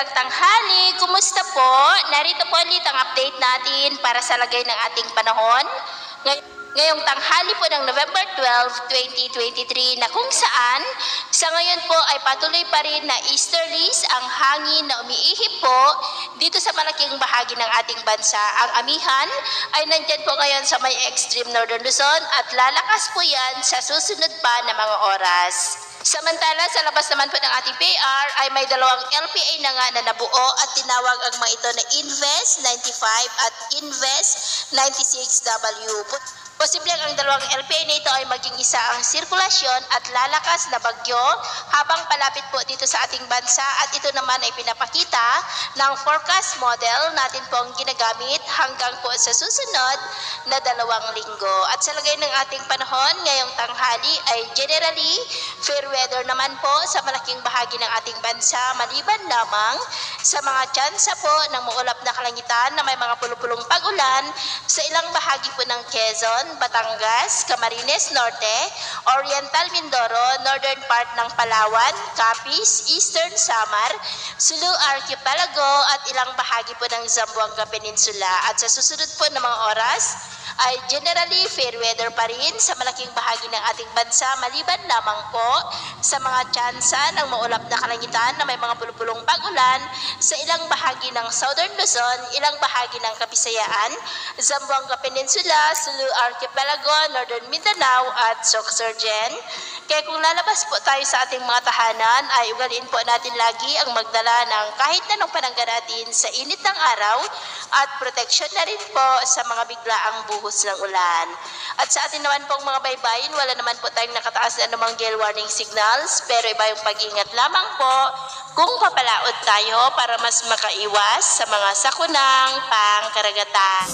Magandang tanghali, kumusta po? Narito po ulit ang update natin para sa lagay ng ating panahon. Ngayong tanghali po ng November 12, 2023 na kung saan sa ngayon po ay patuloy pa rin na easterlies ang hangin na umiihip po dito sa malaking bahagi ng ating bansa. Ang amihan ay nandyan po ngayon sa may extreme northern Luzon at lalakas po yan sa susunod pa na mga oras. Samantala, sa labas naman po ng ating PAR ay may dalawang LPA na nga na nabuo at tinawag ang mga ito na Invest 95 at Invest 96W. Posibleng ang dalawang LPA na ito ay maging isa ang sirkulasyon at lalakas na bagyo habang palapit po dito sa ating bansa at ito naman ay pinapakita ng forecast model natin pong ginagamit hanggang po sa susunod na 2 linggo. At sa lagay ng ating panahon ngayong tanghali ay generally fair weather naman po sa malaking bahagi ng ating bansa maliban lamang sa mga tsansa po ng maulap na kalangitan na may mga pulupulong pag-ulan sa ilang bahagi po ng Quezon, Batangas, Camarines Norte, Oriental Mindoro, northern part ng Palawan, Capiz, Eastern Samar, Sulu Archipelago at ilang bahagi po ng Zamboanga Peninsula. At sa susunod po ng mga oras ay generally fair weather pa rin sa malaking bahagi ng ating bansa maliban lamang po sa mga tsansa ng maulap na kalangitan na may mga pulupulong pag-ulan sa ilang bahagi ng Southern Luzon, ilang bahagi ng Kabisayaan, Zamboanga Peninsula, Sulu Archipelago, Northern Mindanao at Sorsogon. Kaya kung lalabas po tayo sa ating mga tahanan ay ugaliin po natin lagi ang magdala ng kahit anong panangga natin sa init ng araw at proteksyon na rin po sa mga biglaang buhos ng ulan. At sa atin naman pong mga baybayin, wala naman po tayong nakataas na anumang gale warning signals, pero iba yung pag-ingat lamang po kung papalaod tayo para mas makaiwas sa mga sakunang pangkaragatan.